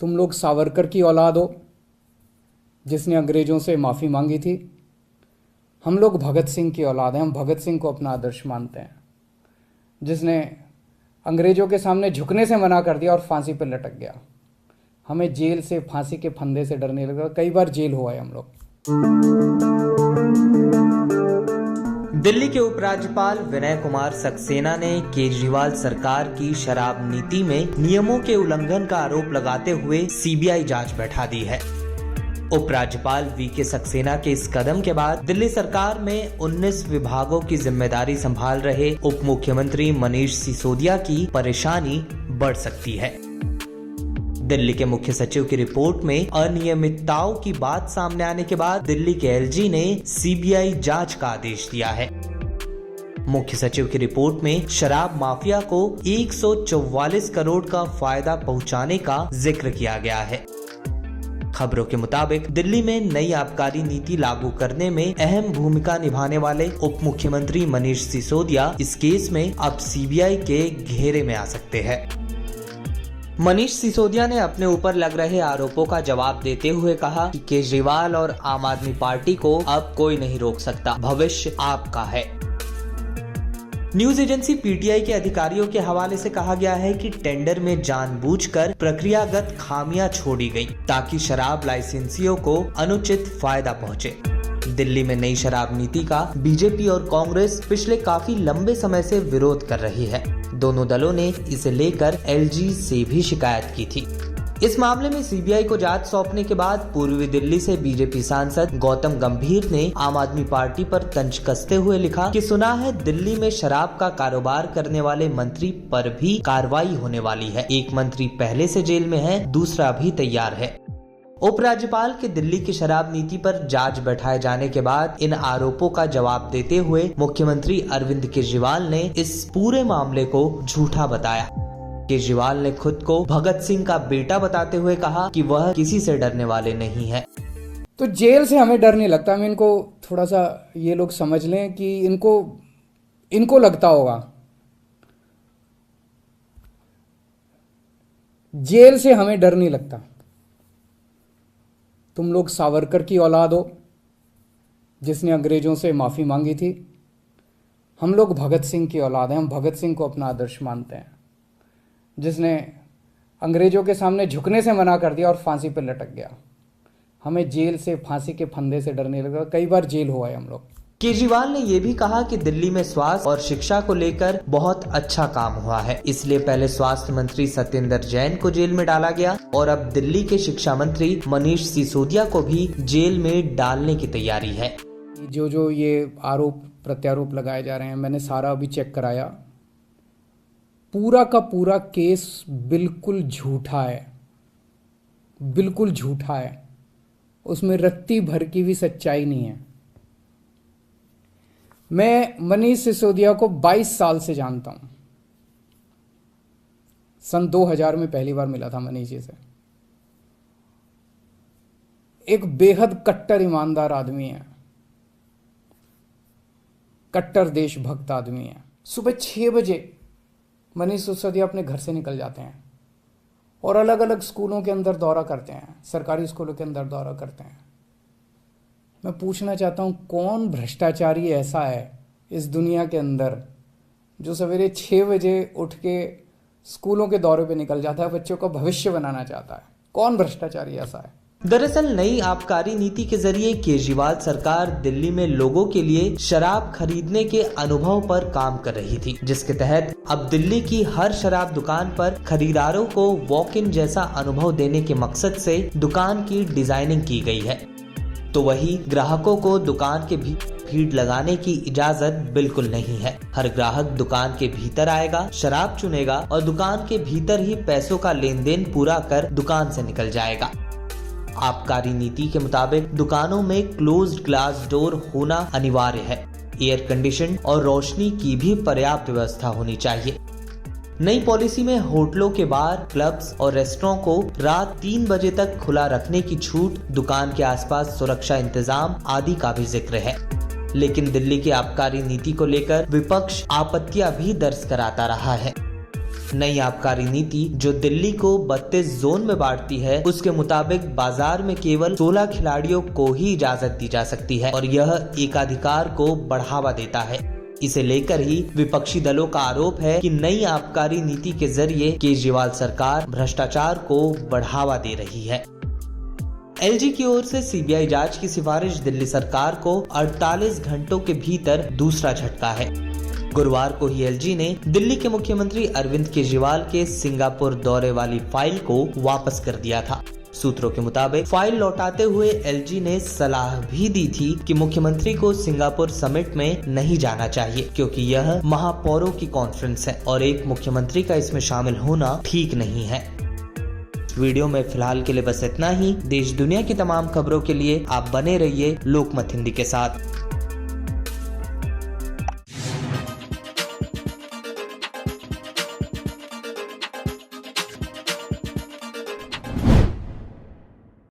तुम लोग सावरकर की औलाद हो जिसने अंग्रेजों से माफ़ी मांगी थी। हम लोग भगत सिंह की औलाद हैं। हम भगत सिंह को अपना आदर्श मानते हैं, जिसने अंग्रेजों के सामने झुकने से मना कर दिया और फांसी पर लटक गया। हमें जेल से, फांसी के फंदे से डरने लगा। कई बार जेल हुआ है हम लोग। दिल्ली के उपराज्यपाल विनय कुमार सक्सेना ने केजरीवाल सरकार की शराब नीति में नियमों के उल्लंघन का आरोप लगाते हुए सीबीआई जांच बैठा दी है। उपराज्यपाल वीके सक्सेना के इस कदम के बाद दिल्ली सरकार में 19 विभागों की जिम्मेदारी संभाल रहे उप मुख्यमंत्री मनीष सिसोदिया की परेशानी बढ़ सकती है। दिल्ली के मुख्य सचिव की रिपोर्ट में अनियमितताओं की बात सामने आने के बाद दिल्ली के एलजी ने सीबीआई जांच का आदेश दिया है। मुख्य सचिव की रिपोर्ट में शराब माफिया को 144 करोड़ का फायदा पहुंचाने का जिक्र किया गया है। खबरों के मुताबिक दिल्ली में नई आबकारी नीति लागू करने में अहम भूमिका निभाने वाले उप मुख्यमंत्री मनीष सिसोदिया इस केस में अब सीबीआई के घेरे में आ सकते हैं। मनीष सिसोदिया ने अपने ऊपर लग रहे आरोपों का जवाब देते हुए कहा कि केजरीवाल और आम आदमी पार्टी को अब कोई नहीं रोक सकता, भविष्य आपका है। न्यूज एजेंसी पीटीआई के अधिकारियों के हवाले से कहा गया है कि टेंडर में जानबूझकर प्रक्रियागत खामियां छोड़ी गई ताकि शराब लाइसेंसियों को अनुचित फायदा पहुंचे। दिल्ली में नई शराब नीति का बीजेपी और कांग्रेस पिछले काफी लंबे समय से विरोध कर रही है। दोनों दलों ने इसे लेकर एलजी से भी शिकायत की थी। इस मामले में सीबीआई को जांच सौंपने के बाद पूर्वी दिल्ली से बीजेपी सांसद गौतम गंभीर ने आम आदमी पार्टी पर तंज कसते हुए लिखा कि सुना है दिल्ली में शराब का कारोबार करने वाले मंत्री पर भी कार्रवाई होने वाली है। एक मंत्री पहले से जेल में है, दूसरा भी तैयार है। उपराज्यपाल के दिल्ली की शराब नीति पर जांच बैठाए जाने के बाद इन आरोपों का जवाब देते हुए मुख्यमंत्री अरविंद केजरीवाल ने इस पूरे मामले को झूठा बताया। केजरीवाल ने खुद को भगत सिंह का बेटा बताते हुए कहा कि वह किसी से डरने वाले नहीं है। तो जेल से हमें डर नहीं लगता। मैं इनको थोड़ा सा ये लोग समझ लें कि इनको लगता होगा जेल से हमें डर नहीं लगता। तुम लोग सावरकर की औलाद हो जिसने अंग्रेजों से माफ़ी मांगी थी। हम लोग भगत सिंह की औलाद हैं। हम भगत सिंह को अपना आदर्श मानते हैं, जिसने अंग्रेजों के सामने झुकने से मना कर दिया और फांसी पर लटक गया। हमें जेल से, फांसी के फंदे से डरने लगा। कई बार जेल हुआ है हम लोग। केजरीवाल ने यह भी कहा कि दिल्ली में स्वास्थ्य और शिक्षा को लेकर बहुत अच्छा काम हुआ है, इसलिए पहले स्वास्थ्य मंत्री सत्येंद्र जैन को जेल में डाला गया और अब दिल्ली के शिक्षा मंत्री मनीष सिसोदिया को भी जेल में डालने की तैयारी है। जो ये आरोप प्रत्यारोप लगाए जा रहे हैं, मैंने सारा अभी चेक कराया। पूरा का पूरा केस बिल्कुल झूठा है, बिल्कुल झूठा है। उसमें रत्ती भर की भी सच्चाई नहीं है। मैं मनीष सिसोदिया को 22 साल से जानता हूं। सन 2000 में पहली बार मिला था मनीष जी से। एक बेहद कट्टर ईमानदार आदमी है, कट्टर देशभक्त आदमी है। सुबह 6 बजे मनीष सिसोदिया अपने घर से निकल जाते हैं और अलग अलग स्कूलों के अंदर दौरा करते हैं, सरकारी स्कूलों के अंदर दौरा करते हैं। मैं पूछना चाहता हूं, कौन भ्रष्टाचारी ऐसा है इस दुनिया के अंदर जो सवेरे 6 बजे उठ के स्कूलों के दौरे पे निकल जाता है, बच्चों का भविष्य बनाना चाहता है? कौन भ्रष्टाचारी ऐसा है? दरअसल नई आबकारी नीति के जरिए केजरीवाल सरकार दिल्ली में लोगों के लिए शराब खरीदने के अनुभव पर काम कर रही थी, जिसके तहत अब दिल्ली की हर शराब दुकान पर खरीदारों को वॉक इन जैसा अनुभव देने के मकसद से दुकान की डिजाइनिंग की गई है। तो वही ग्राहकों को दुकान के भीड़ लगाने की इजाजत बिल्कुल नहीं है। हर ग्राहक दुकान के भीतर आएगा, शराब चुनेगा और दुकान के भीतर ही पैसों का लेन देन पूरा कर दुकान से निकल जाएगा। आबकारी नीति के मुताबिक दुकानों में क्लोज्ड ग्लास डोर होना अनिवार्य है। एयर कंडीशन और रोशनी की भी पर्याप्त व्यवस्था होनी चाहिए। नई पॉलिसी में होटलों के बार, क्लब्स और रेस्टोरेंट को रात 3 बजे तक खुला रखने की छूट, दुकान के आसपास सुरक्षा इंतजाम आदि का भी जिक्र है। लेकिन दिल्ली की आबकारी नीति को लेकर विपक्ष आपत्तियां भी दर्ज कराता रहा है। नई आबकारी नीति जो दिल्ली को 32 जोन में बांटती है, उसके मुताबिक बाजार में केवल 16 खिलाड़ियों को ही इजाजत दी जा सकती है और यह एकाधिकार को बढ़ावा देता है। इसे लेकर ही विपक्षी दलों का आरोप है कि नई आबकारी नीति के जरिए केजरीवाल सरकार भ्रष्टाचार को बढ़ावा दे रही है। एलजी की ओर से सीबीआई जांच की सिफारिश दिल्ली सरकार को 48 घंटों के भीतर दूसरा झटका है। गुरुवार को ही एलजी ने दिल्ली के मुख्यमंत्री अरविंद केजरीवाल के सिंगापुर दौरे वाली फाइल को वापस कर दिया था। सूत्रों के मुताबिक फाइल लौटाते हुए एलजी ने सलाह भी दी थी कि मुख्यमंत्री को सिंगापुर समिट में नहीं जाना चाहिए, क्योंकि यह महापौरों की कॉन्फ्रेंस है और एक मुख्यमंत्री का इसमें शामिल होना ठीक नहीं है। वीडियो में फिलहाल के लिए बस इतना ही। देश दुनिया की तमाम खबरों के लिए आप बने रहिए लोकमत हिंदी के साथ।